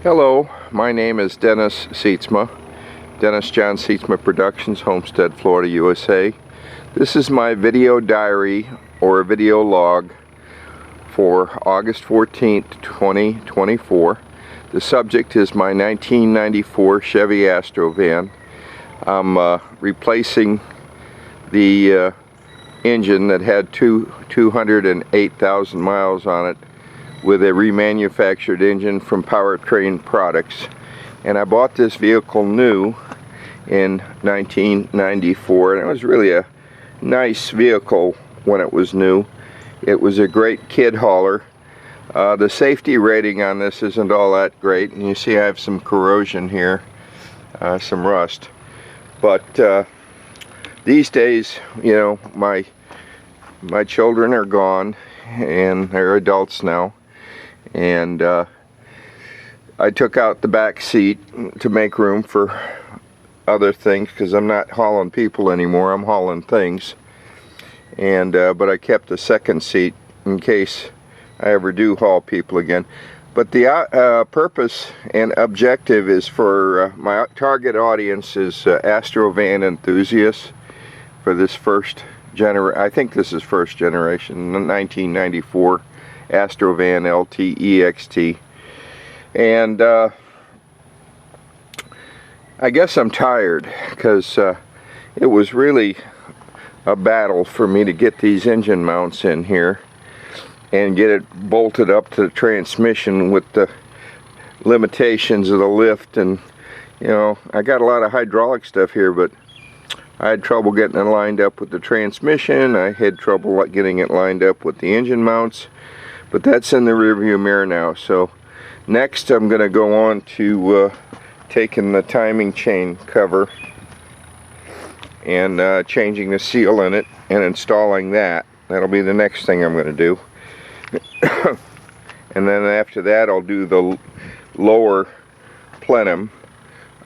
Hello, my name is Dennis Sietsma, Dennis John Sietsma Productions, Homestead, Florida, USA. This is my video diary or video log for August 14th, 2024. The subject is my 1994 Chevy Astro van. I'm replacing the engine that had 208,000 miles on it with a remanufactured engine from Powertrain Products. And I bought this vehicle new in 1994, and it was really a nice vehicle when it was new. It was a great kid hauler. The safety rating on this isn't all that great, and you see I have some corrosion here, some rust. But these days, you know, my children are gone and they're adults now, and I took out the back seat to make room for other things, because I'm not hauling people anymore, I'm hauling things. And but I kept the second seat in case I ever do haul people again. But the purpose and objective is for my target audience is Astro van enthusiasts for this first generation. I think this is first generation, 1994 Astro van LT EXT. And I guess I'm tired, because it was really a battle for me to get these engine mounts in here and get it bolted up to the transmission with the limitations of the lift. And you know, I got a lot of hydraulic stuff here, but I had trouble getting it lined up with the transmission. I had trouble getting it lined up with the engine mounts, but that's in the rearview mirror now. So next I'm going to go on to taking the timing chain cover and changing the seal in it and installing that. That'll be the next thing I'm going to do. And then after that I'll do the lower plenum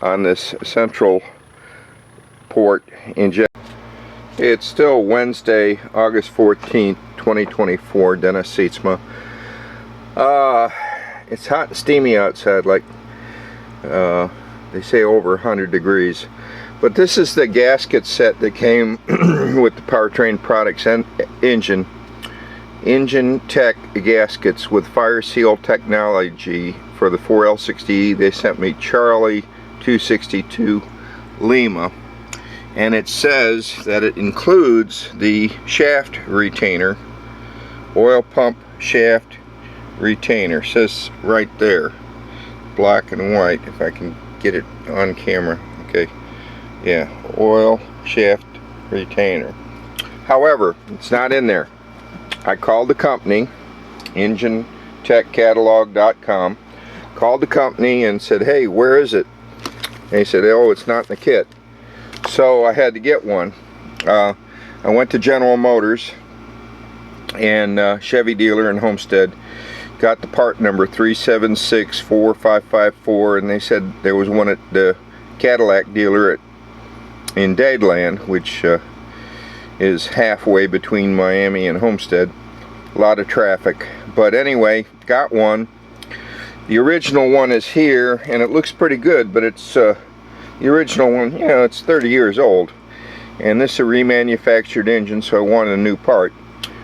on this central port inject. It's still Wednesday, August 14th, 2024, Dennis Sietsma. It's hot and steamy outside, like they say over 100 degrees. But this is the gasket set that came with the Powertrain Products engine tech gaskets with fire seal technology for the 4L60E. They sent me Charlie 262 Lima, and it says that it includes the shaft retainer, oil pump shaft retainer. It says right there, black and white, if I can get it on camera. Okay, yeah, oil shaft retainer. However, it's not in there. I called the company, EngineTechCatalog.com, called the company and said, hey, where is it? And they said, oh, it's not in the kit. So I had to get one. I went to General Motors and Chevy dealer in Homestead, got the part number 3764554, and they said there was one at the Cadillac dealer in Dadeland, which is halfway between Miami and Homestead. A lot of traffic, but anyway, got one. The original one is here, and it looks pretty good, but it's the original one, you know, it's 30 years old, and this is a remanufactured engine, so I wanted a new part,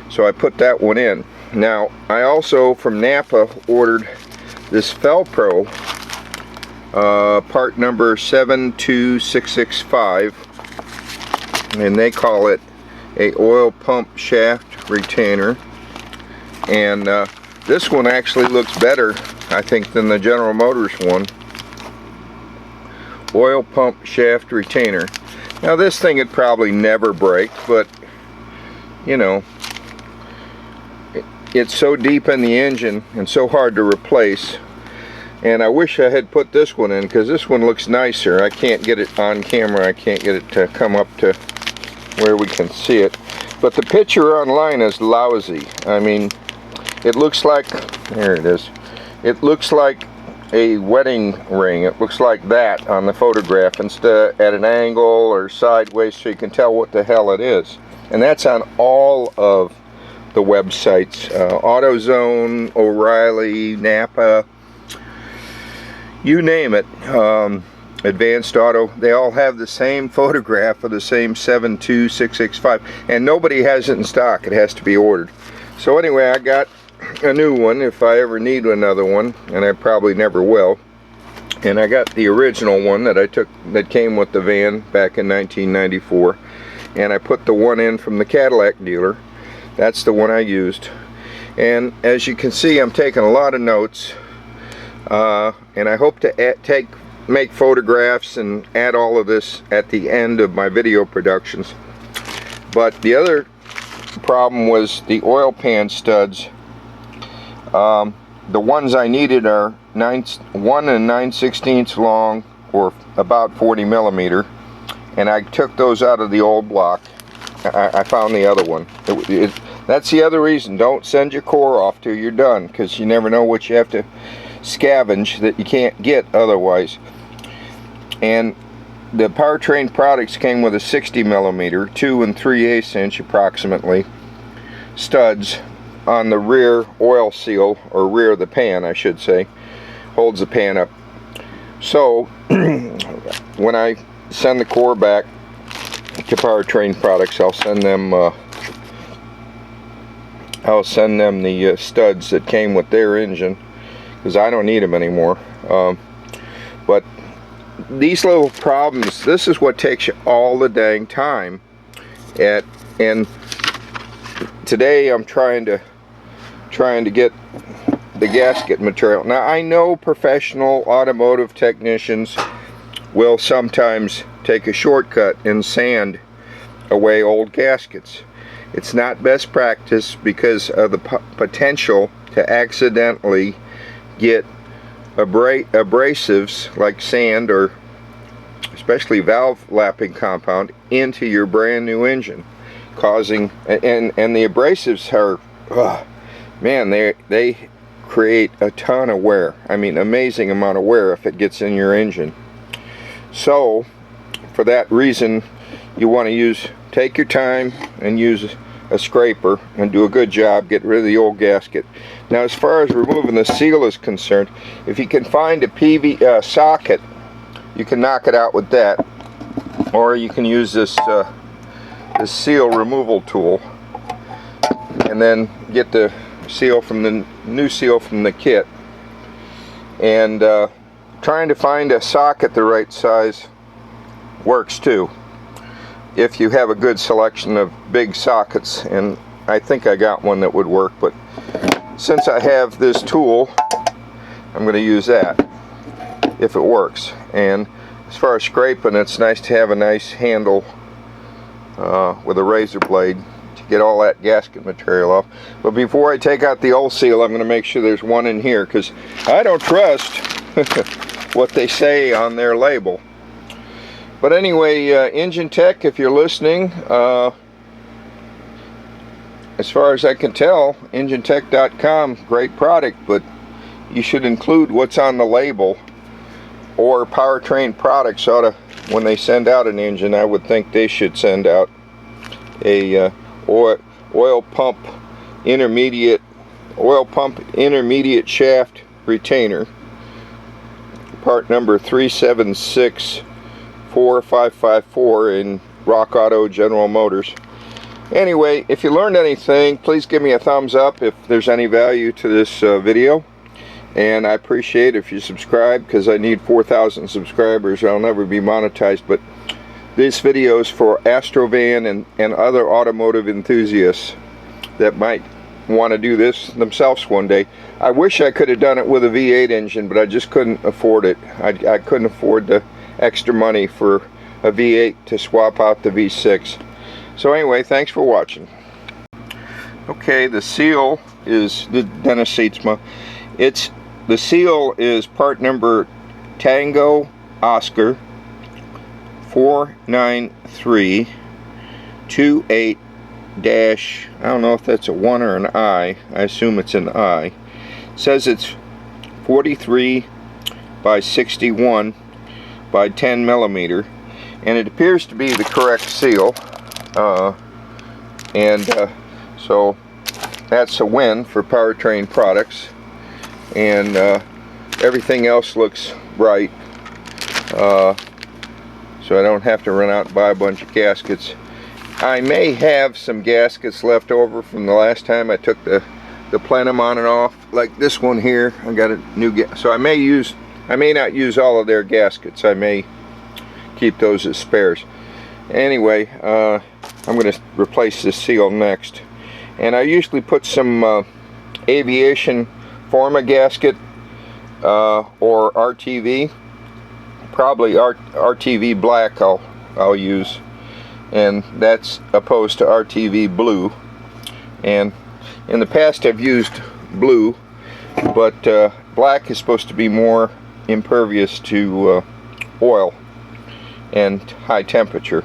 so I put that one in. Now I also from Napa ordered this Felpro part number 72665, and they call it a oil pump shaft retainer. And this one actually looks better, I think, than the General Motors one. Oil pump shaft retainer. Now this thing would probably never break, but you know, it's so deep in the engine and so hard to replace. And I wish I had put this one in, because this one looks nicer. I can't get it on camera. I can't get it to come up to where we can see it. But the picture online is lousy. I mean, it looks like, there it is. It looks like a wedding ring. It looks like that on the photograph, instead at an angle or sideways, so you can tell what the hell it is. And that's on all of the websites, AutoZone, O'Reilly, Napa, you name it, Advanced Auto, they all have the same photograph of the same 72665, and nobody has it in stock. It has to be ordered. So anyway, I got a new one if I ever need another one, and I probably never will. And I got the original one that I took, that came with the van back in 1994, and I put the one in from the Cadillac dealer. That's the one I used. And as you can see, I'm taking a lot of notes, and I hope to make photographs and add all of this at the end of my video productions. But the other problem was the oil pan studs. The ones I needed are 1 9/16 long, or about 40 millimeter, and I took those out of the old block. I found the other one. That's the other reason. Don't send your core off till you're done, because you never know what you have to scavenge that you can't get otherwise. And the Powertrain products came with a 60 millimeter, 2 3/8 inch approximately, studs on the rear oil seal, or rear of the pan I should say, holds the pan up. So when I send the core back to Powertrain products, I'll send them the studs that came with their engine, because I don't need them anymore. But these little problems, this is what takes you all the dang time. And today I'm trying to get the gasket material. Now I know professional automotive technicians will sometimes take a shortcut and sand away old gaskets. It's not best practice because of the potential to accidentally get abrasives like sand, or especially valve lapping compound, into your brand new engine, causing, and the abrasives are, man, they create a ton of wear. I mean, amazing amount of wear if it gets in your engine. So for that reason, you want to take your time and use a scraper and do a good job, get rid of the old gasket. Now as far as removing the seal is concerned, if you can find a PV socket, you can knock it out with that, or you can use this seal removal tool, and then get the seal from the new seal from the kit. And trying to find a socket the right size works too, if you have a good selection of big sockets, and I think I got one that would work. But since I have this tool, I'm going to use that if it works. And as far as scraping, it's nice to have a nice handle with a razor blade to get all that gasket material off. But before I take out the old seal, I'm going to make sure there's one in here, because I don't trust what they say on their label. But anyway, Engine Tech, if you're listening, as far as I can tell, enginetech.com, great product, but you should include what's on the label. Or Powertrain products ought to, when they send out an engine, I would think they should send out a oil pump intermediate shaft retainer, part number 37645554 in Rock Auto General Motors. Anyway, if you learned anything, please give me a thumbs up if there's any value to this video. And I appreciate if you subscribe, because I need 4,000 subscribers. I'll never be monetized. But this video is for Astro van and other automotive enthusiasts that might want to do this themselves one day. I wish I could have done it with a V8 engine, but I just couldn't afford it. I couldn't afford the extra money for a V8 to swap out the V6. So anyway, thanks for watching. Okay, the seal is the Dennis Sietzma. The seal is part number Tango Oscar 49328 dash, I don't know if that's a 1 or an I. I assume it's an I. It says it's 43 by 61 by 10 millimeter, and it appears to be the correct seal. So that's a win for Powertrain products. And everything else looks right, so I don't have to run out and buy a bunch of gaskets. I may have some gaskets left over from the last time I took the plenum on and off, like this one here. I got a new so I may not use all of their gaskets. I may keep those as spares. Anyway, I'm going to replace this seal next, and I usually put some aviation Forma gasket or RTV, probably RTV black I'll use, and that's opposed to RTV blue. And in the past I've used blue, but black is supposed to be more impervious to oil and high temperature,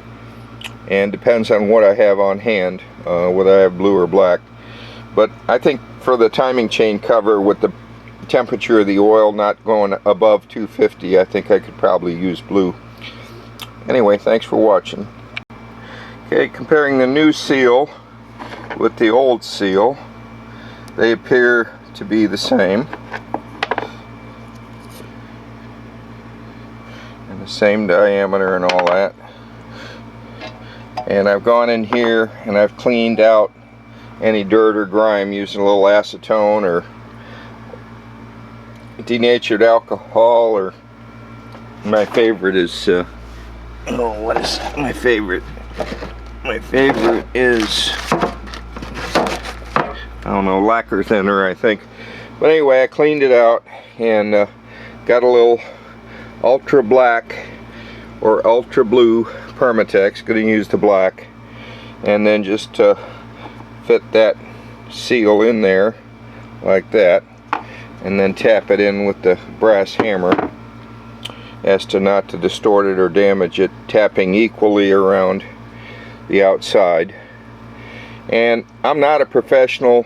and depends on what I have on hand, whether I have blue or black. But I think for the timing chain cover, with the temperature of the oil not going above 250, I think I could probably use blue. Anyway, thanks for watching. Okay, comparing the new seal with the old seal, they appear to be the same, and the same diameter and all that. And I've gone in here and I've cleaned out any dirt or grime using a little acetone or denatured alcohol, or my favorite is oh, what is my favorite? My favorite is, I don't know, lacquer thinner, I think. But anyway, I cleaned it out and got a little ultra black or ultra blue Permatex. Going to use the black, and then just fit that seal in there like that, and then tap it in with the brass hammer as to not to distort it or damage it, tapping equally around the outside. And I'm not a professional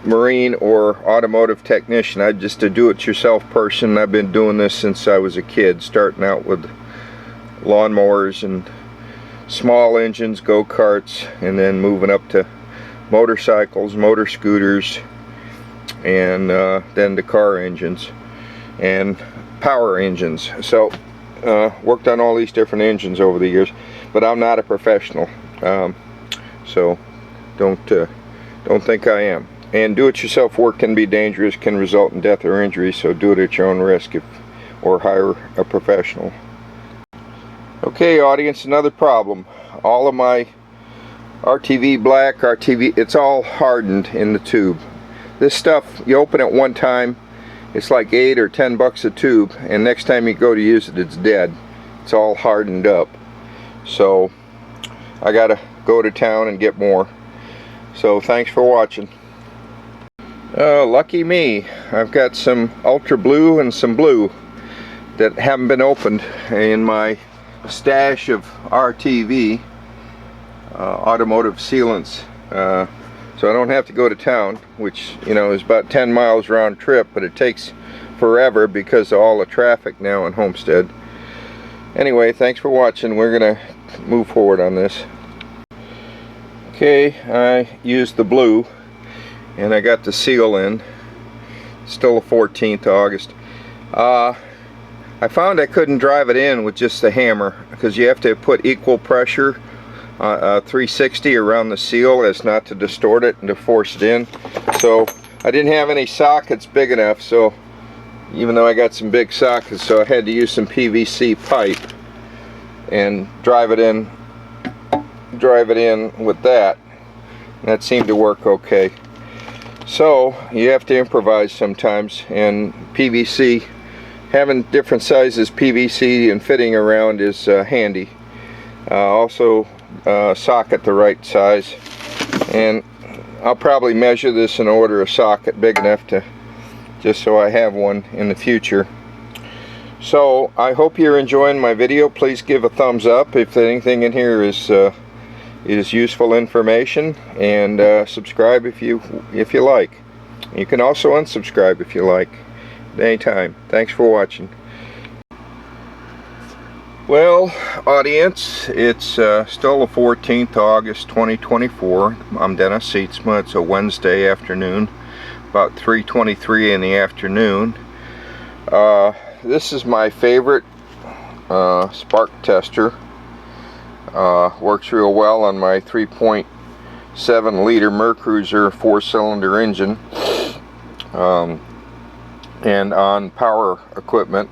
marine or automotive technician. I'm just a do-it-yourself person. I've been doing this since I was a kid, starting out with lawnmowers and small engines, go-karts, and then moving up to motorcycles, motor scooters, and then to car engines and power engines. So worked on all these different engines over the years, but I'm not a professional, so don't think I am. And do-it-yourself work can be dangerous, can result in death or injury, so do it at your own risk, or hire a professional. Okay, audience, another problem. All of my RTV black, RTV, it's all hardened in the tube. This stuff, you open it one time, it's like $8 or $10 a tube, and next time you go to use it, it's dead. It's all hardened up. So I gotta go to town and get more. So thanks for watching. Lucky me, I've got some ultra blue and some blue that haven't been opened in my stash of RTV automotive sealants, so I don't have to go to town, which, you know, is about 10 miles round trip, but it takes forever because of all the traffic now in Homestead. Anyway, thanks for watching. We're gonna move forward on this. Okay, I used the blue and I got the seal in. Still the 14th of August. I found I couldn't drive it in with just the hammer, because you have to put equal pressure, 360 around the seal, as not to distort it and to force it in. So I didn't have any sockets big enough, so even though I got some big sockets, so I had to use some PVC pipe and drive it in with that. And that seemed to work okay. So you have to improvise sometimes, and PVC, having different sizes PVC and fitting around is handy. Also socket the right size, and I'll probably measure this and order a socket big enough to, just so I have one in the future. So I hope you're enjoying my video. Please give a thumbs up if anything in here is useful information, and subscribe if you like. You can also unsubscribe if you like. Anytime. Thanks for watching. Well, audience, it's still the 14th of August 2024. I'm Dennis Seatsma. It's a Wednesday afternoon, about 3:23 in the afternoon. this is my favorite spark tester. Works real well on my 3.7 liter Mercruiser 4-cylinder engine, and on power equipment.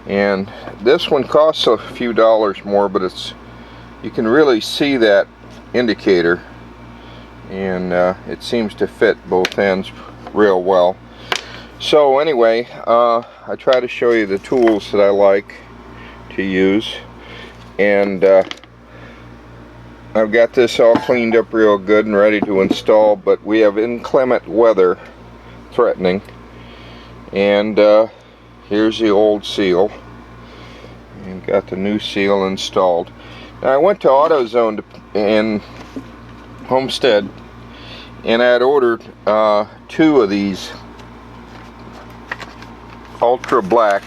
And this one costs a few dollars more, but you can really see that indicator, and it seems to fit both ends real well. So anyway, I try to show you the tools that I like to use, and I've got this all cleaned up real good and ready to install, but we have inclement weather threatening, and here's the old seal, and got the new seal installed. Now I went to AutoZone in Homestead, and I had ordered 2 of these ultra black,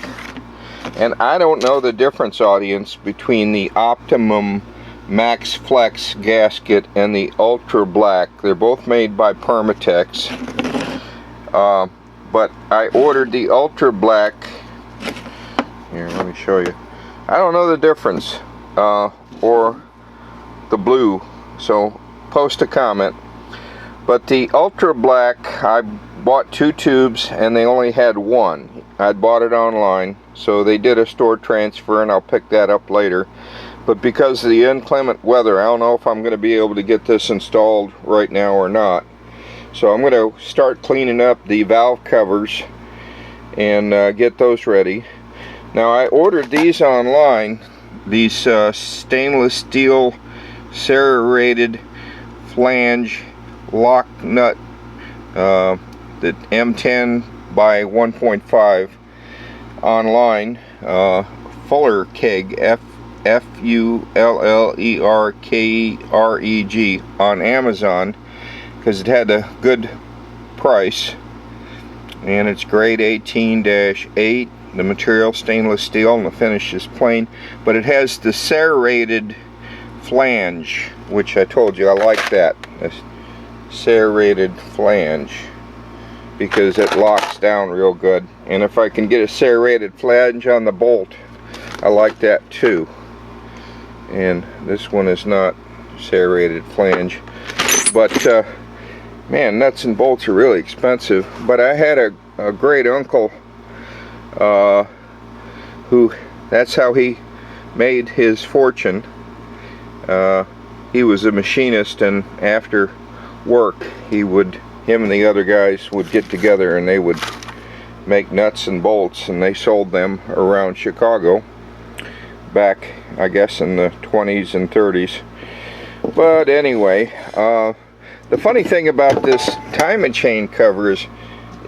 and I don't know the difference, audience, between the Optimum Max Flex gasket and the ultra black. They're both made by Permatex, but I ordered the ultra black. Here, let me show you. I don't know the difference, or the blue, so post a comment. But the ultra black, I bought 2 tubes and they only had 1. I'd bought it online, so they did a store transfer, and I'll pick that up later. But because of the inclement weather, I don't know if I'm going to be able to get this installed right now or not. So I'm going to start cleaning up the valve covers and get those ready. Now I ordered these online, these stainless steel serrated flange lock nut, the M10 by 1.5 online, Fuller Keg, F-U-L-L-E-R-K-E-R-E-G, on Amazon, because it had a good price, and it's grade 18-8. The material stainless steel and the finish is plain, but it has the serrated flange, which I told you I like that, this serrated flange, because it locks down real good. And if I can get a serrated flange on the bolt, I like that too. And this one is not serrated flange, but man, nuts and bolts are really expensive. But I had a great uncle who, that's how he made his fortune. He was a machinist, and after work him and the other guys would get together and they would make nuts and bolts, and they sold them around Chicago back, I guess, in the 20s and 30s. But anyway, the funny thing about this timing chain cover is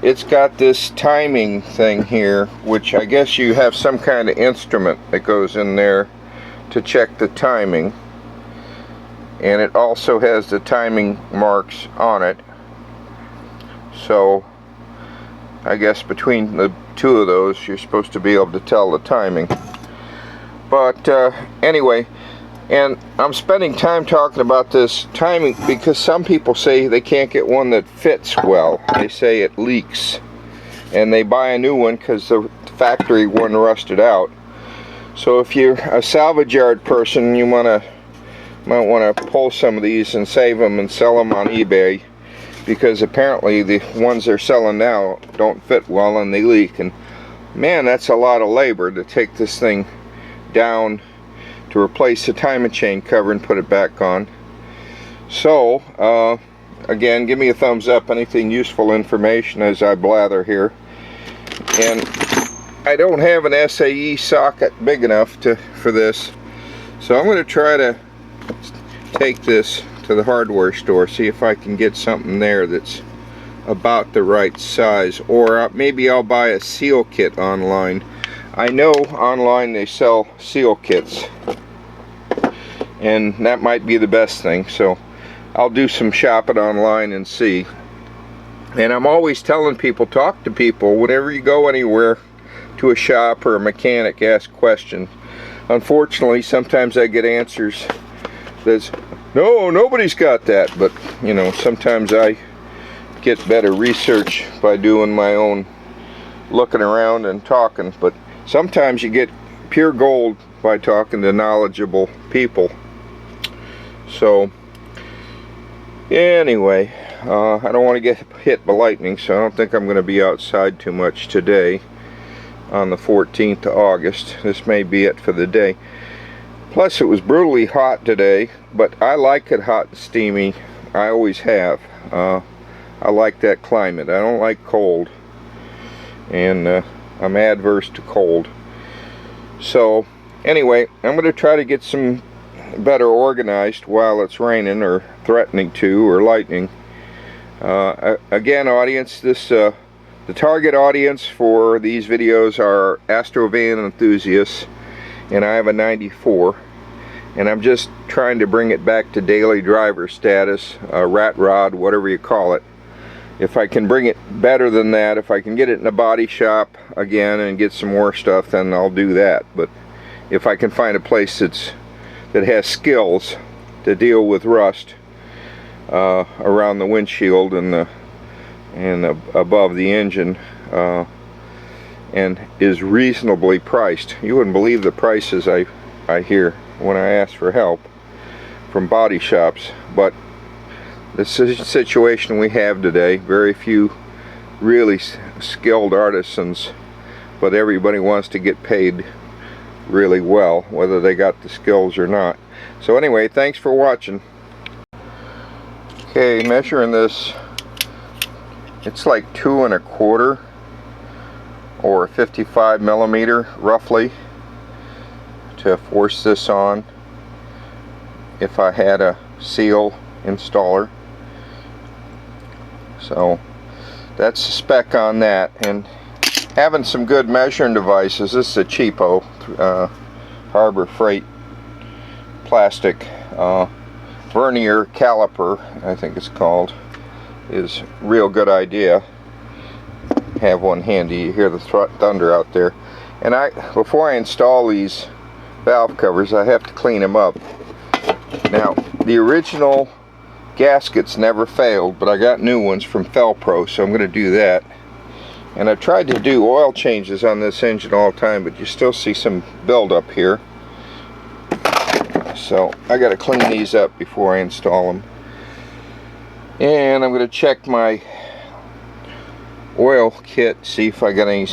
it's got this timing thing here, which I guess you have some kind of instrument that goes in there to check the timing, and it also has the timing marks on it. So I guess between the 2 of those you're supposed to be able to tell the timing. But anyway, and I'm spending time talking about this timing because some people say they can't get one that fits well. They say it leaks, and they buy a new one because the factory one rusted out. So if you're a salvage yard person, you might want to pull some of these and save them and sell them on eBay, because apparently the ones they're selling now don't fit well and they leak. And man, that's a lot of labor to take this thing down to replace the timing chain cover and put it back on. So again, give me a thumbs up, anything useful information as I blather here. And I don't have an SAE socket big enough for this, so I'm going to try to take this to the hardware store, see if I can get something there that's about the right size, or maybe I'll buy a seal kit online. I know online they sell seal kits, and that might be the best thing, so I'll do some shopping online and see. And I'm always telling people, talk to people whenever you go anywhere, to a shop or a mechanic, ask questions. Unfortunately, sometimes I get answers that's, no, nobody's got that, but you know, sometimes I get better research by doing my own looking around and talking, but sometimes you get pure gold by talking to knowledgeable people. So anyway, I don't want to get hit by lightning, so I don't think I'm going to be outside too much today on the 14th of August. This may be it for the day. Plus, it was brutally hot today, but I like it hot and steamy. I always have. I like that climate. I don't like cold, and I'm adverse to cold. So anyway, I'm going to try to get some better organized while it's raining or threatening to, or lightning. Again, audience, the target audience for these videos are Astro van enthusiasts, and I have a 94, and I'm just trying to bring it back to daily driver status, rat rod, whatever you call it. If I can bring it better than that, if I can get it in a body shop again and get some more stuff, then I'll do that. But if I can find a place that has skills to deal with rust around the windshield and above the engine, and is reasonably priced. You wouldn't believe the prices I hear when I ask for help from body shops, but this is the situation we have today. Very few really skilled artisans, but everybody wants to get paid really well, whether they got the skills or not. So anyway, thanks for watching. Okay, measuring this, it's like 2 1/4 or 55 millimeter roughly to force this on if I had a seal installer. So that's the spec on that, and having some good measuring devices. This is a cheapo Harbor Freight plastic vernier caliper, I think it's called, is real good idea. Have one handy. You hear the thunder out there. And before I install these valve covers, I have to clean them up. Now, the original gaskets never failed, but I got new ones from Felpro, so I'm going to do that. And I've tried to do oil changes on this engine all the time, but you still see some buildup here. So I got to clean these up before I install them. And I'm going to check my oil kit, see if I got any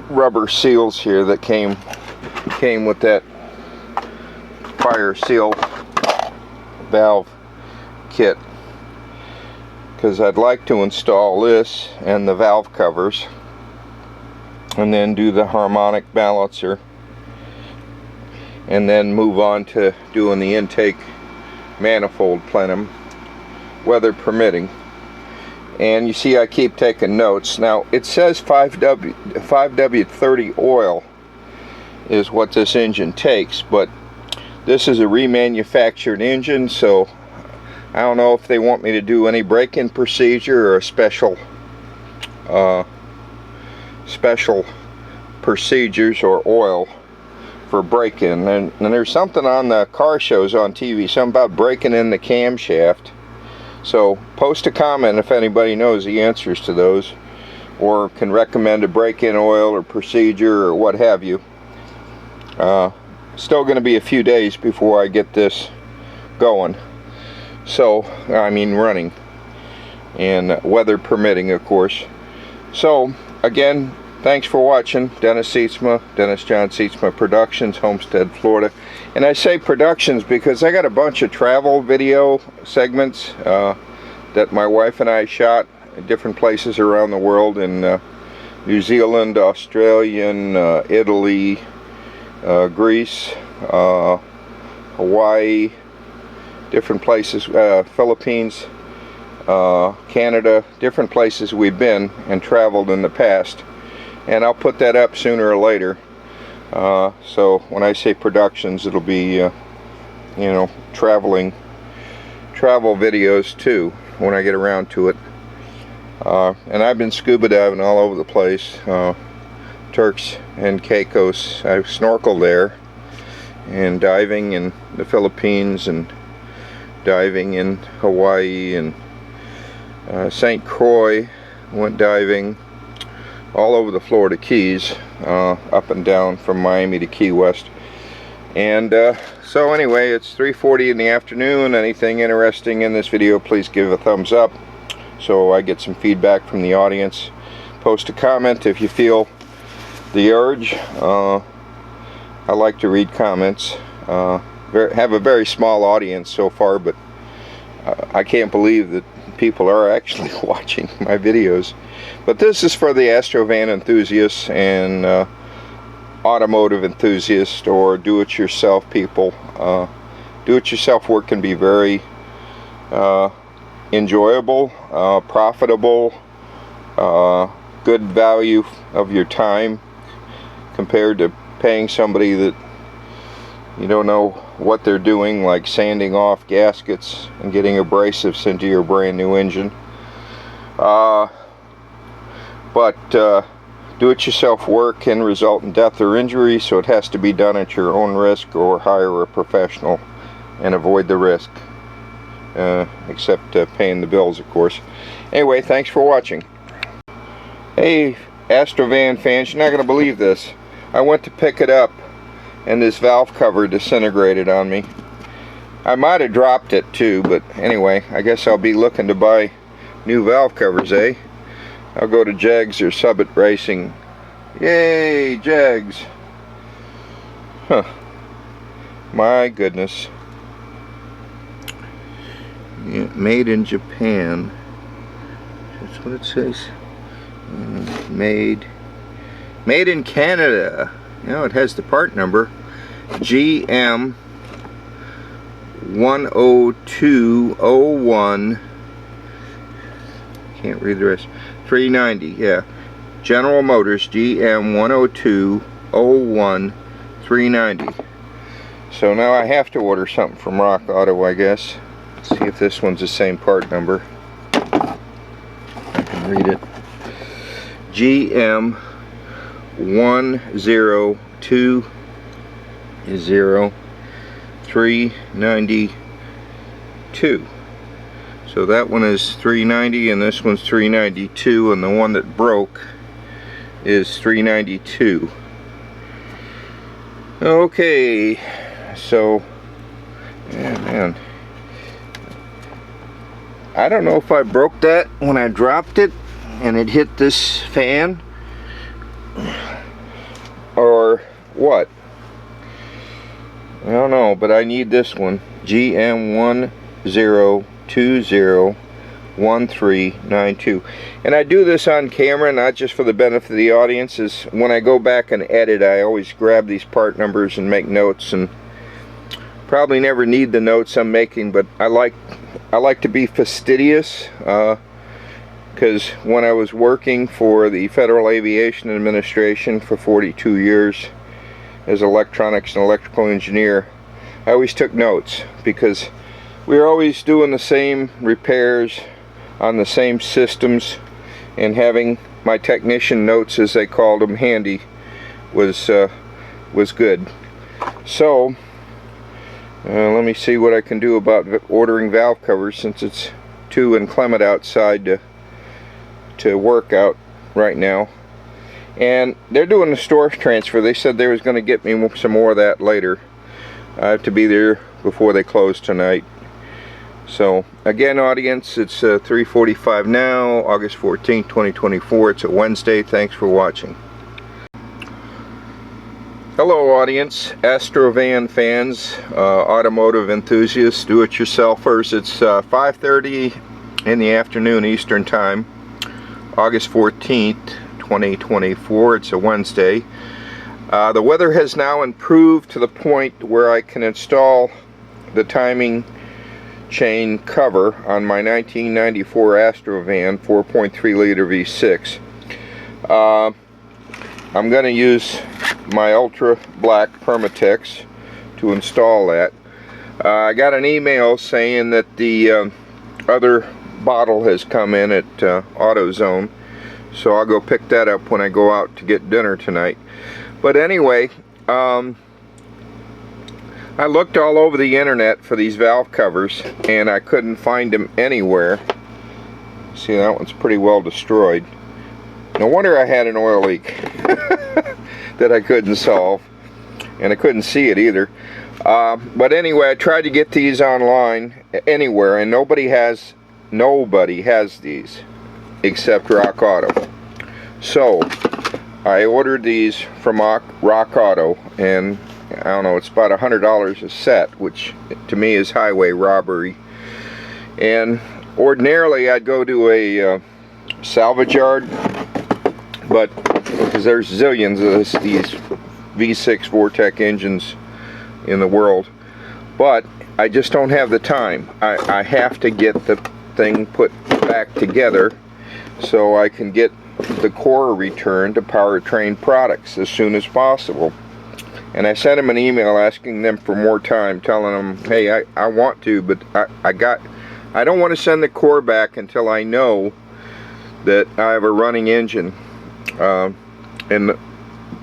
rubber seals here that came with that fire seal valve kit, because I'd like to install this and the valve covers and then do the harmonic balancer and then move on to doing the intake manifold plenum, weather permitting. And you see I keep taking notes. Now it says 5W30 oil is what this engine takes, but this is a remanufactured engine, so I don't know if they want me to do any break-in procedure or a special procedures or oil for break-in. And there's something on the car shows on TV, something about breaking in the camshaft. So post a comment if anybody knows the answers to those, or can recommend a break-in oil or procedure or what have you. Still going to be a few days before I get this going. So, I mean running, and weather permitting, of course. So, again, thanks for watching. Dennis Sietsma, Dennis John Sietsma Productions, Homestead, Florida. And I say productions because I got a bunch of travel video segments that my wife and I shot at different places around the world, in New Zealand, Australia, Italy, Greece, Hawaii, different places, Philippines, Canada, different places we've been and traveled in the past. And I'll put that up sooner or later. So when I say productions, it'll be, you know, travel videos too, when I get around to it. And I've been scuba diving all over the place. Turks and Caicos. I've snorkeled there, and diving in the Philippines, and diving in Hawaii, and St. Croix, went diving, all over the Florida Keys, up and down from Miami to Key West. And so anyway, it's 3:40 in the afternoon. Anything interesting in this video, please give a thumbs up so I get some feedback from the audience. Post a comment if you feel the urge. I like to read comments. Have a very small audience so far, but I can't believe that people are actually watching my videos. But this is for the Astro van enthusiasts and automotive enthusiasts, or do-it-yourself people. Do-it-yourself work can be very enjoyable, profitable, good value of your time compared to paying somebody that you don't know what they're doing, like sanding off gaskets and getting abrasives into your brand new engine. But do-it-yourself work can result in death or injury, so it has to be done at your own risk, or hire a professional and avoid the risk, except paying the bills, of course. Anyway, thanks for watching. Hey, Astro van fans, you're not going to believe this. I went to pick it up and this valve cover disintegrated on me. I might have dropped it too, but anyway, I guess I'll be looking to buy new valve covers, eh? I'll go to Jags or Subbit Racing. Yay, Jags! Huh. My goodness. Yeah, made in Japan. That's what it says. Made in Canada. You know, it has the part number GM 10201. Can't read the rest. 390, yeah. General Motors GM 10201 390. So now I have to order something from Rock Auto, I guess. Let's see if this one's the same part number. I can read it. GM 1020392. So that one is 390 and this one's 392, and the one that broke is 392. Okay, so yeah, man, I don't know if I broke that when I dropped it and it hit this fan or what. I don't know, but I need this one. GM 10201392. And I do this on camera, not just for the benefit of the audience. Is when I go back and edit, I always grab these part numbers and make notes, and probably never need the notes I'm making, but I like to be fastidious, because when I was working for the Federal Aviation Administration for 42 years as electronics and electrical engineer, I always took notes, because we were always doing the same repairs on the same systems, and having my technician notes, as they called them, handy was good. So let me see what I can do about ordering valve covers, since it's too inclement outside to work out right now. And they're doing the store transfer. They said they was going to get me some more of that later. I have to be there before they close tonight. So again, audience, it's 3:45 now, August 14th, 2024. It's a Wednesday. Thanks for watching. Hello, audience, Astro van fans, automotive enthusiasts, do-it-yourselfers. It's 5:30 in the afternoon Eastern Time, August 14th, 2024. It's a Wednesday. The weather has now improved to the point where I can install the timing chain cover on my 1994 Astro van 4.3 liter V6. I'm going to use my ultra black Permatex to install that. I got an email saying that the other bottle has come in at AutoZone, so I'll go pick that up when I go out to get dinner tonight. But anyway, I looked all over the internet for these valve covers and I couldn't find them anywhere. See, that one's pretty well destroyed. No wonder I had an oil leak that I couldn't solve, and I couldn't see it either. But anyway, I tried to get these online anywhere, and nobody has these except Rock Auto. So I ordered these from Rock Auto, and I don't know, it's about $100 a set, which to me is highway robbery. And ordinarily I'd go to a salvage yard, but because there's zillions of these V6 Vortec engines in the world, but I just don't have the time. I have to get the thing put back together so I can get the core returned to Powertrain Products as soon as possible. And I sent them an email asking them for more time, telling them, hey, I want to, but I don't want to send the core back until I know that I have a running engine, and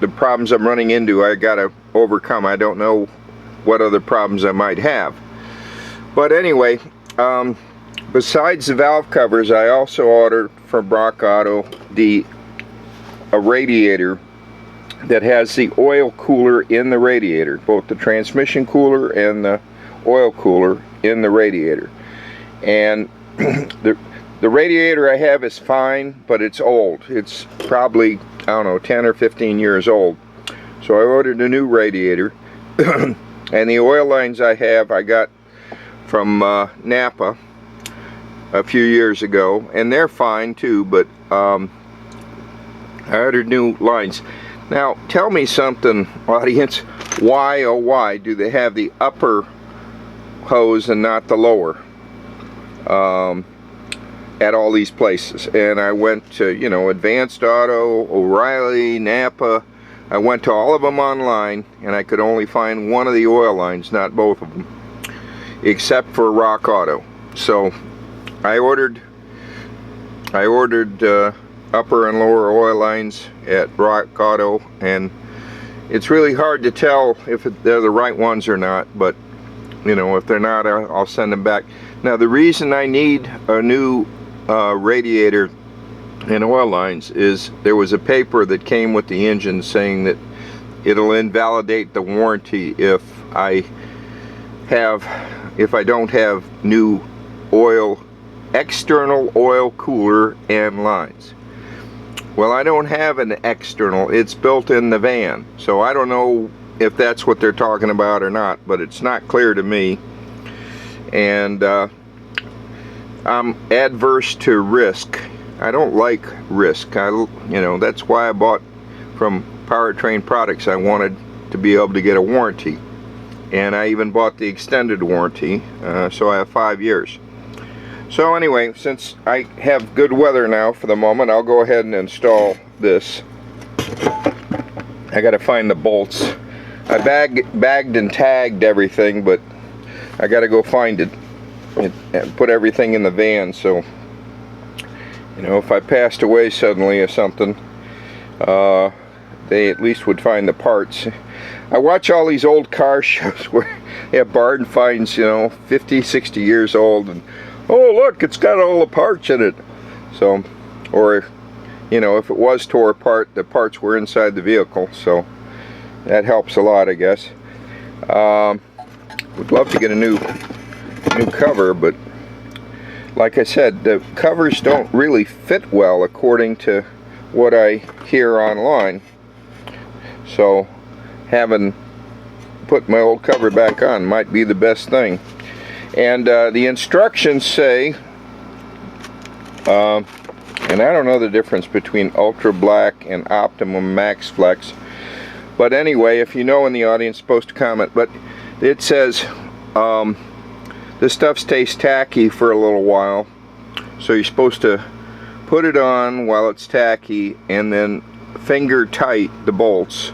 the problems I'm running into I gotta overcome. I don't know what other problems I might have. But anyway, besides the valve covers, I also ordered from Rock Auto a radiator that has the oil cooler in the radiator, both the transmission cooler and the oil cooler in the radiator. And the radiator I have is fine, but it's old. It's probably, I don't know, 10 or 15 years old. So I ordered a new radiator. And the oil lines I have, I got from Napa a few years ago, and they're fine too, but I ordered new lines. Now tell me something, audience, why oh why do they have the upper hose and not the lower at all these places? And I went to, you know, Advanced Auto, O'Reilly, Napa. I went to all of them online, and I could only find one of the oil lines, not both of them, except for Rock Auto. So I ordered upper and lower oil lines at Rock Auto, and it's really hard to tell if they're the right ones or not, but you know, if they're not, I'll send them back. Now the reason I need a new radiator and oil lines is there was a paper that came with the engine saying that it'll invalidate the warranty if I don't have new external oil cooler and lines. Well, I don't have an external, it's built in the van, so I don't know if that's what they're talking about or not, but it's not clear to me. And I'm adverse to risk. I don't like risk. You know, that's why I bought from Powertrain Products. I wanted to be able to get a warranty, and I even bought the extended warranty, so I have 5 years. So anyway, since I have good weather now for the moment, I'll go ahead and install this. I gotta find the bolts. I bagged and tagged everything, but I gotta go find it and put everything in the van, so you know, if I passed away suddenly or something, they at least would find the parts. I watch all these old car shows where they have barn finds, you know, 50, 60 years old, and oh look, it's got all the parts in it. So, or you know, if it was tore apart, the parts were inside the vehicle, so that helps a lot, I guess. Would love to get a new cover, but like I said, the covers don't really fit well according to what I hear online. So having put my old cover back on might be the best thing. And the instructions say, and I don't know the difference between Ultra Black and Optimum Max Flex, but anyway, if you know in the audience, post a comment. But it says this stuff stays tacky for a little while, so you're supposed to put it on while it's tacky and then finger tight the bolts,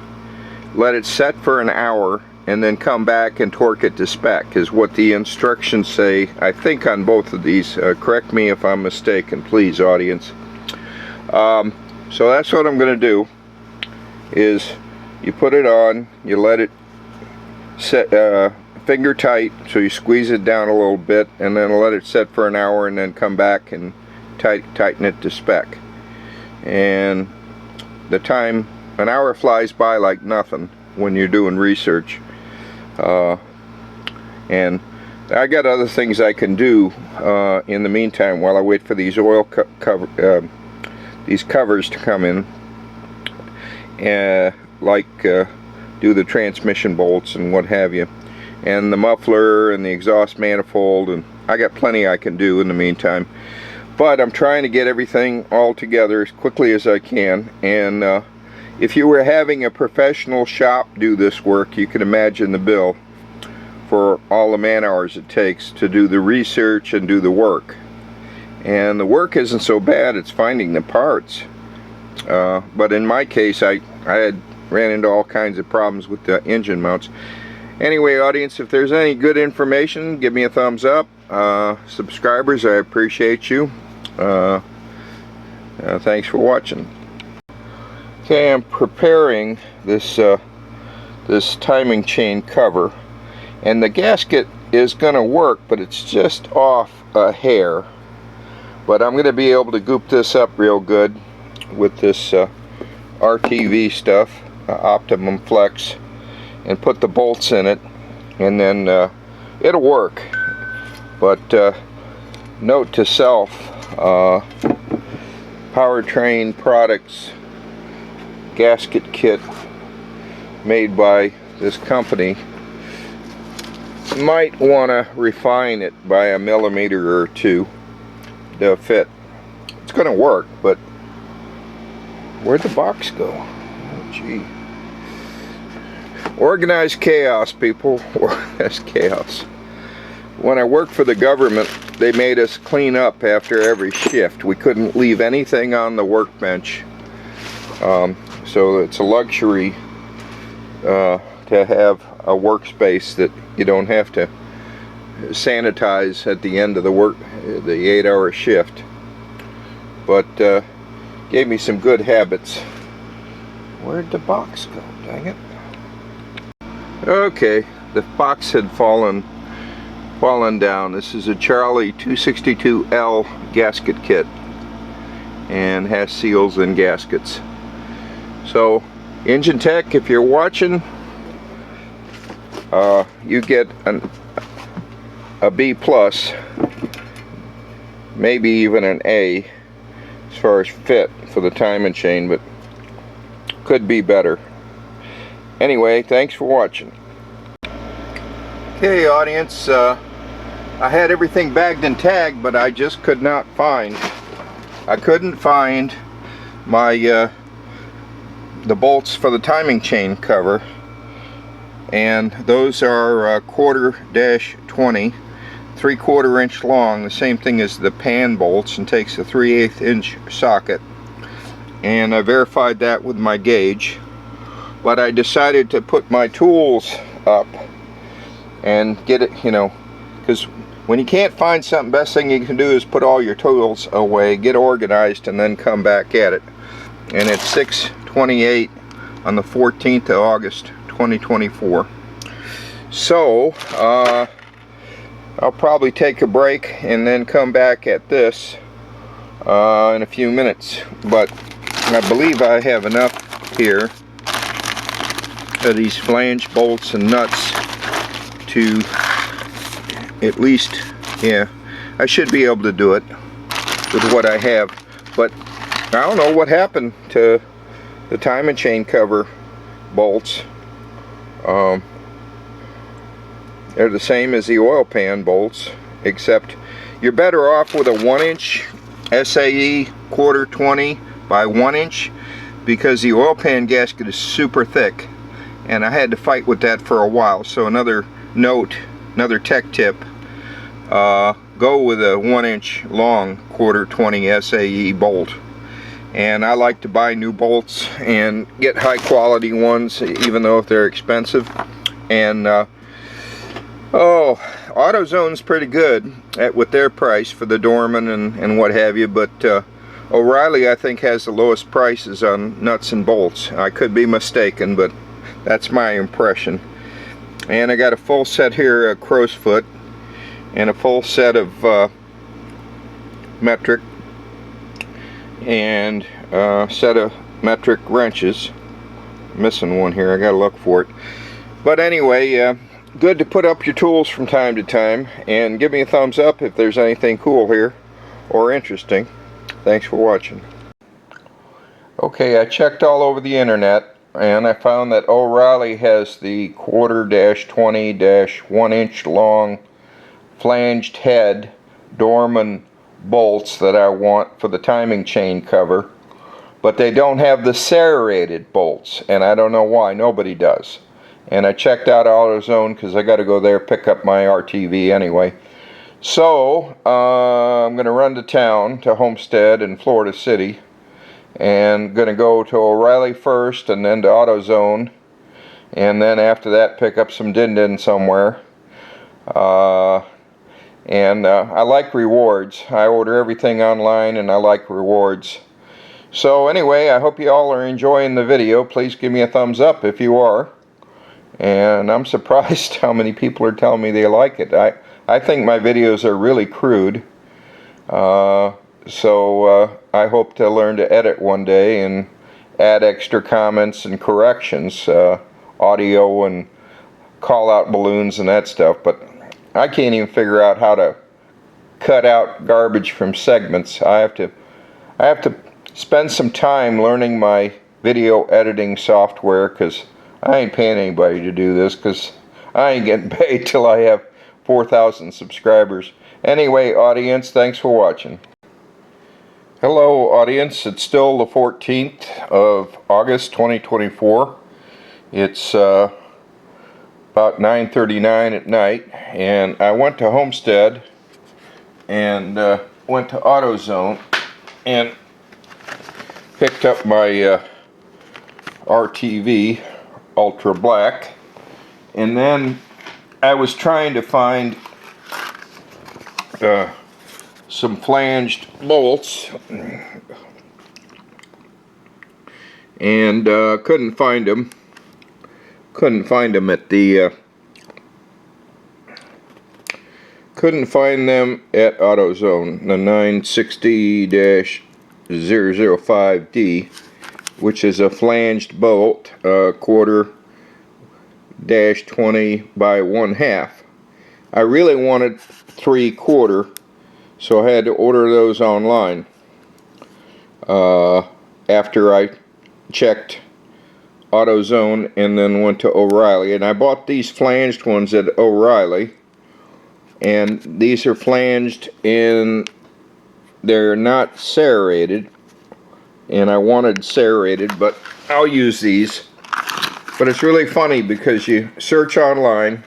let it set for an hour, and then come back and torque it to spec, is what the instructions say, I think, on both of these. Correct me if I'm mistaken, please, audience. So that's what I'm going to do, is you put it on, you let it set finger tight, so you squeeze it down a little bit, and then let it set for an hour, and then come back and tighten it to spec. and the time, an hour flies by like nothing when you're doing research. And I got other things I can do in the meantime while I wait for these oil these covers to come in, like do the transmission bolts and what have you, and the muffler and the exhaust manifold, and I got plenty I can do in the meantime. But I'm trying to get everything all together as quickly as I can. And if you were having a professional shop do this work, you can imagine the bill for all the man hours it takes to do the research and do the work. And the work isn't so bad, it's finding the parts. But in my case, I had ran into all kinds of problems with the engine mounts. Anyway, audience, if there's any good information, give me a thumbs up. Subscribers, I appreciate you. Thanks for watching. Okay, I'm preparing this this timing chain cover, and the gasket is going to work, but it's just off a hair. But I'm going to be able to goop this up real good with this RTV stuff, Optimum Flex, and put the bolts in it, and then it'll work. But note to self, Powertrain Products gasket kit made by this company, might want to refine it by a millimeter or two to fit. It's going to work, but where'd the box go? Oh, gee. Organized chaos, people. Organized chaos. When I worked for the government, they made us clean up after every shift. We couldn't leave anything on the workbench. So it's a luxury to have a workspace that you don't have to sanitize at the end of the 8-hour shift. But gave me some good habits. Where'd the box go? Dang it. Okay, the box had fallen down. This is a Charlie 262L gasket kit and has seals and gaskets. So, Engine Tech, if you're watching, you get a B+, maybe even an A as far as fit for the timing chain, but could be better. Anyway, thanks for watching. Okay, audience, I had everything bagged and tagged, but I just could not find, I couldn't find my the bolts for the timing chain cover, and those are 1/4-20, 3/4 inch long, the same thing as the pan bolts, and takes a 3/8 inch socket. And I verified that with my gauge, but I decided to put my tools up and get it, you know, because when you can't find something, best thing you can do is put all your tools away, get organized, and then come back at it. And it's 6:28 on the 14th of August 2024. So I'll probably take a break and then come back at this in a few minutes, but I believe I have enough here of these flange bolts and nuts to at least, yeah, I should be able to do it with what I have. But I don't know what happened to the timing chain cover bolts. They're the same as the oil pan bolts, except you're better off with a 1-inch SAE 1/4-20 by 1 inch, because the oil pan gasket is super thick, and I had to fight with that for a while. So another note, another tech tip, go with a 1-inch long 1/4-20 SAE bolt. And I like to buy new bolts and get high quality ones, even though if they're expensive. And oh, AutoZone's pretty good with their price for the Dorman and what have you, but O'Reilly I think has the lowest prices on nuts and bolts. I could be mistaken, but that's my impression. And I got a full set here of crow's foot and a full set of metric, and set of metric wrenches. Missing one here, I gotta look for it. But anyway, good to put up your tools from time to time, and give me a thumbs up if there's anything cool here or interesting. Thanks for watching. Okay, I checked all over the internet and I found that O'Reilly has the 1/4-20-1 inch long flanged head Dorman bolts that I want for the timing chain cover, but they don't have the serrated bolts, and I don't know why. Nobody does. And I checked out AutoZone because I got to go there pick up my RTV anyway. So I'm going to run to town to Homestead in Florida City, and going to go to O'Reilly first and then to AutoZone, and then after that pick up some din-din somewhere. I like rewards. I order everything online and I like rewards. So anyway, I hope you all are enjoying the video. Please give me a thumbs up if you are. And I'm surprised how many people are telling me they like it. I think my videos are really crude. So I hope to learn to edit one day and add extra comments and corrections, audio and call out balloons and that stuff. But I can't even figure out how to cut out garbage from segments. I have to spend some time learning my video editing software, because I ain't paying anybody to do this, because I ain't getting paid till I have 4,000 subscribers. Anyway, audience, thanks for watching. Hello, audience. It's still the 14th of August 2024. It's about 9:39 at night, and I went to Homestead and went to AutoZone and picked up my RTV Ultra Black, and then I was trying to find some flanged bolts and couldn't find them at the couldn't find them at AutoZone, the 960-005D, which is a flanged bolt, 1/4-20 by 1/2. I really wanted 3/4, so I had to order those online. After I checked AutoZone and then went to O'Reilly, and I bought these flanged ones at O'Reilly, and these are flanged and they're not serrated, and I wanted serrated, but I'll use these. But it's really funny because you search online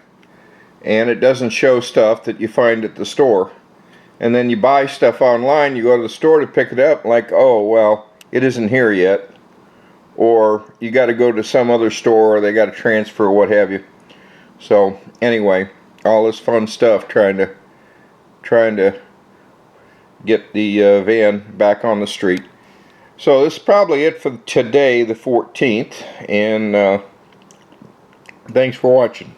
and it doesn't show stuff that you find at the store, and then you buy stuff online, you go to the store to pick it up, like, oh well, it isn't here yet, or you got to go to some other store, or they got to transfer, or what have you. So anyway, all this fun stuff trying to get the van back on the street. So this is probably it for today, the 14th, and thanks for watching.